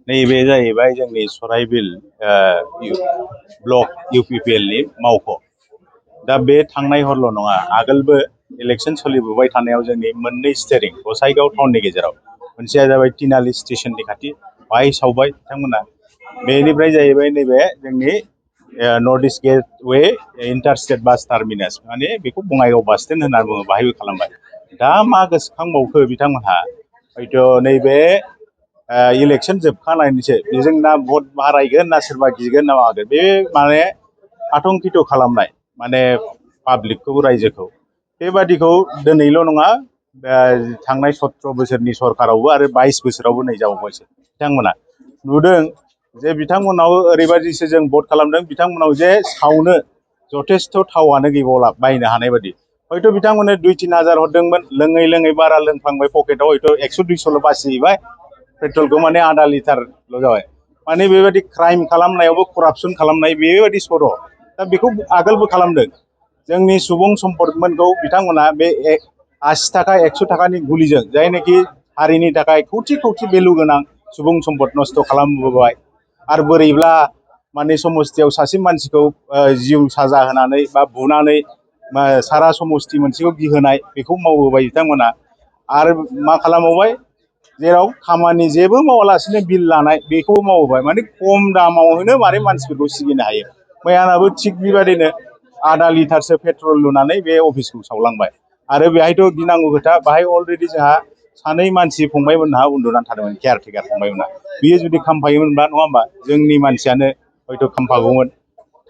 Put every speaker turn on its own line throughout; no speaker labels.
नैबे जाहैबाय जोंनि सराइबिल ब्लक UPPL नि मावख'। दा बे थांनाय हरल' नङा, आगोलबो इलेक्सन सोलिबोबाय थानायाव जोंनि मोननै स्टेरिं गसाइगाव टाउननि गेजेराव मोनसेया जाबाय तिनालि स्टेशननि खाथि, बाहाय सावबाय बिथांमोना। बेनिफ्राय जाहैबाय नैबे जोंनि नर्थ इस्ट गेटवे इन्टारस्टेट बास टार्मिनास, माने बेखौ बङाइगाव बास स्टेन्ड होनना बुङो, बाहायबो खालामबाय। दा मा गोसोखांबावखो बिथांमोनहा, हयथ' नैबे इलेक्सन जोबखानायनिसो बेजों ना भट बारायगोन ना सोरबा गिगोन ना मागोन, बे माने आतंकित खालामनाय, माने पाब्लिकखौ, रायजोखौ। बेबादिखौ दिनैल' नङा, थांनाय 17 बोसोरनि सरकारावबो आरो 22 बोसोरावबो नै जाबावबायसो बिथांमोना नुदों जे बिथांमोनाव ओरैबायदिसो जों भट खालामदों, बिथांमोनाव जे सावनो जथेस्थ' थावानो गैबावला बायनो हानाय बायदि। हयथ' बिथांमोननो 2-3 हाजार हरदोंमोन, लोङै लोङै बारा लोंफ्लांबाय, पकेटाव हयथ' 100-200ल' बासिहैबाय, पेट्रलखौ माने आधा लिटारल' जाबाय। माने बेबायदि क्राइम खालामनायावबो करापसन खालामनाय बेबायदि सर'। दा बेखौ आगोलबो खालामदों। जोंनि सुबुं सम्पदमोनखौ बिथांमोना बे 80 थाखा 100 थाखानि गुलिजों, जायनाखि हारिनि थाखाय खौथि खौथि भेलु गोनां सुबुं सम्पद नस्थ' खालामबोबाय। आरो बोरैब्ला माने समस्थियाव सासे मानसिखौ जिउ साजा होनानै बा बुनानै सारा समस्ति मोनसेखौ गिहोनाय, बेखौ मावबोबाय बिथांमोना। आरो मा खालामबावबाय, जेराव खामानि जेबो मावालासिनो बिल लानाय, बेखौ मावबाय। माने खम दामावनो माने मानसिफोरखौ सिगिनो हायो। मैयानाबो थिग बेबायदिनो आधा लिटारसो पेट्रल लुनानै बे अफिसखौ सावलांबाय। आरो बेहायथ' गिनांगौ खोथा, बाहाय अलरेडि जोंहा सानै मानसि फंबायमोनहा उन्दुनानै थादोंमोन, केयारटेकार फंबायमोनहा। बियो जुदि खामफायोमोनब्ला, नङा होमबा, जोंनि मानसियानो हयथ' खामफागौमोन।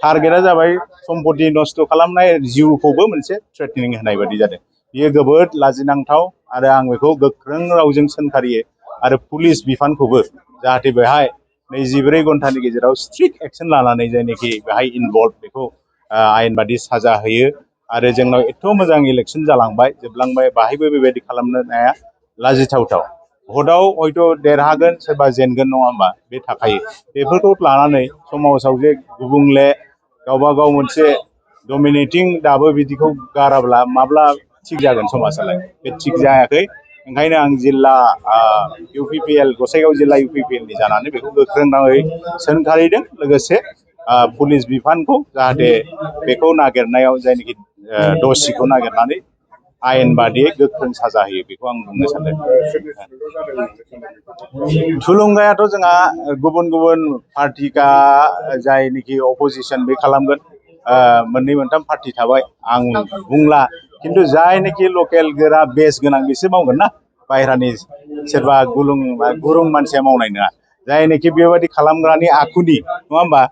टारगेटआ जाबाय सम्पति नस्थ' खालामनाय, जिउखौबो मोनसे थ्रेटनिं होनाय बायदि जादों। बियो जोबोद लाजिनांथाव, आरो आं बेखौ गोख्रों रावजों सोंखारियो। आरो पुलिस बिफानखौबो जाहाथे बेहाय 24 घन्टानि गेजेराव स्ट्रिक्ट एक्सन लानानै जायनाखि बेहाय इनभल्भ, बेखौ आयेन बादि साजा होयो। आरो जोंनाव एथ' मोजां इलेक्सन जालांबाय, जोबलांबाय, बाहायबो बेबायदि खालामनो हाया, लाजिथावथाव। भटआव हयथ' देरहागोन, सोरबा जेनगोन, नङा होमबा, बे थाखायो। बेफोरखौ लानानै समाजाव जे गुबुंले, गावबा गाव मोनसे डमिनेटिं, दाबो बिदिखौ गाराब्ला माब्ला थिग जागोन समाजालाय? बे थिग जायाखै। ओंखायनो आं जिल्ला UPPL, गसाइगाव जिल्ला UPPL नि जानानै बेखौ गोख्रों रावै सोंखारिदों। लोगोसे पुलिस बिफानखौ जाहाथे बेखौ नागिरनायाव जायनाखि दसिखौ नागिरनानै आयेन बादियै गोख्रों साजा होयो, बेखौ आं बुंनो सानदों। थुलुंगायाथ' जोंहा गुबुन गुबुन पार्टिका जायनिखि अपोजिसन बे खालामगोन, 2-3 पार्टि थाबाय, आं बुंला। खिन्थु जायनाखि लकेल गोरा बेस गोनां, बिसोर मावगोन ना। बायह्रानि सोरबा गुरुं मानसिया मावनाय नङा। जायनाखि बेबायदि खालामग्रानि आखुनि, नङा होमबा,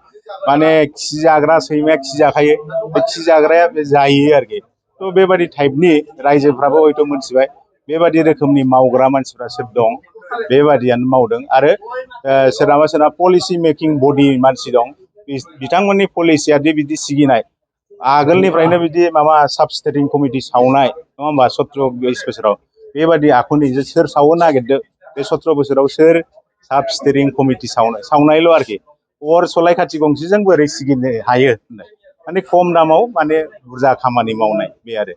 माने खि जाग्रा सैमाया खि जाखायो, बे खि जाग्राया बे जायो आरोखि। थ' बेबायदि टाइपनि रायजोफ्राबो हयथ' मोनथिबाय बेबायदि रोखोमनि मावग्रा मानसिफ्रा सोर दं, बेबादियानो मावदों। आरो सोरनाबा पलिसि मेकिं बडि मानसि दं, बिथांमोननि पलिसिया बिदि सिगिनाय, आगोलनिफ्रायनो बिदि माबा साब स्टेरिं कमिटि सावनाय, नङा होमबा, 17-20 बोसोराव बेबायदि आखुनि सोर सावनो नागिरदो, बे 17 बोसोराव सोर साब स्टेरिं कमिटि सावनायल' आरोखि। अर सलाय खाथि गंसेजों बोरै सिगिनो हायो, माने खम दामाव माने बुरजा खामानि मावनाय, बे आरो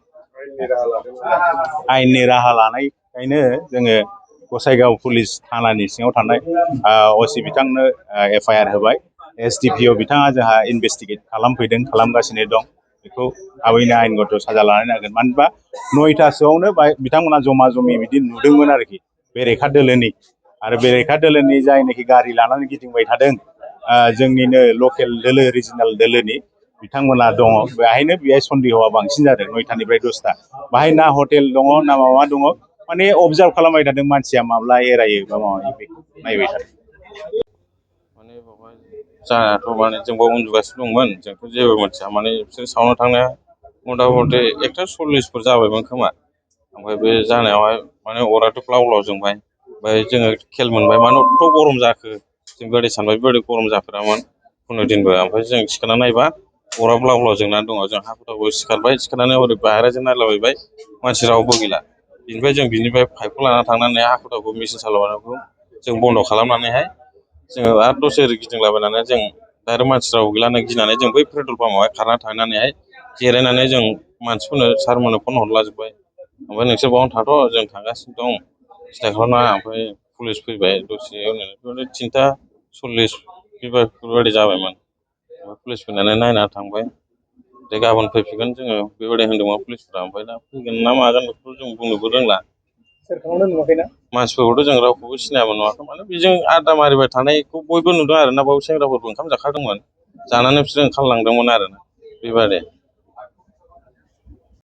आयेननि राहा लानायखायनो जोङो गसाइगाव पुलिस थानानि सिङाव थानाय असि बिथांनो FIR होबाय। SDPO बिथाङा जोंहा इनभेस्टिगेट खालामगासिनो दं। बेखौ थाबैनो आयेनगत साजा लानो नांगोन। मानो होनबा 9थासोआवनो बिथांमोना जमा जमि बिदि नुदोंमोन आरोखि, बेरेखा दोलोनि। आरो बेरेखा दोलोनि जायनाखि गारि लानानै गिदिंबाय थादों, जोंनिनो लकेल दोलो, रिजनेल दोलोनि बिथांमोना दङ। बेहाय सन्देहआ बांसिन जादों। 9थानिफ्राय 10था बाहाय ना हटेल दङ, ना माबा दङ, माने अबजार्भ खालामबाय थादों मानसिया माब्ला एरायो बा माबायो, बेखौ नायबाय थादों।
माने बावहाय जानायाथ' माने जोंबो उन्दुगासिनो दंमोन, जोंथ' जेबो मिथिया। माने बिसोर सावनो थांनाया मथा मथि 1:40 जाबायमोन खोमा। ओमफ्राय बे जानायावहाय माने अराथ' ब्लाव ब्लाव जोंबाय। ओमफ्राय जोङो खेल मोनबाय, मानो एथ' गरम जाखो, जों बेबायदि सानबाय, बेबायदि गरम जाफेरामोन खुनु दिनबो। ओमफ्राय जों सिखारना नायबा अरा ब्लाव ब्लाव जोंनानै दङ। जों हाखु दाखु सिखारबाय, सिखारनानै ओरै बाहेराजों नायलाबायबाय, मानसि रावबो गैला। बिनिफ्राय जों बिनिफ्राय पाइपखौ लाना थांनानै हाखु दाखु मेसिन सालायनायखौ जों बन्द' खालामनानैहाय जोङो आरो दसे ओरै गिदिंलाबायनानै जों डाइरेक्ट मानसि रावबो गैलानो गिनानै जों बै पेट्रल पाम्पआवहाय खारना थांनानैहाय जिरायनानै जों मानसिफोरनो, सारमोननो फन हरलाजोब्बाय। ओमफ्राय नोंसोर बावनो थाथ', जों थांगासिनो दं, सिन्था खालामनाङा ओमफ्राय पुलिस फैबाय दसे उनाव 3:40 बेफोरबायदि जाबायमोन ओमफ्राय पुलिस फैनानै नायना थांबाय दे गाबोन फैफिनगोन जोङो बेबायदि होनदोंमोन पुलिसफोरा ओमफ्राय दा फैगोन ना मागोन बेखौ जों बुंनोबो रोंला
सोरखौनो नुवाखैना
मानसिफोरखौथ' जों रावखौबो सिनायाबो नुवाखै माने बेजों आड्डा मारिबाय थानायखौ बयबो नुदों आरो ना बाव सेंग्राफोरबो ओंखाम जाखादोंमोन जानानै बिसोर ओंखारलांदोंमोन आरो ना बेबादि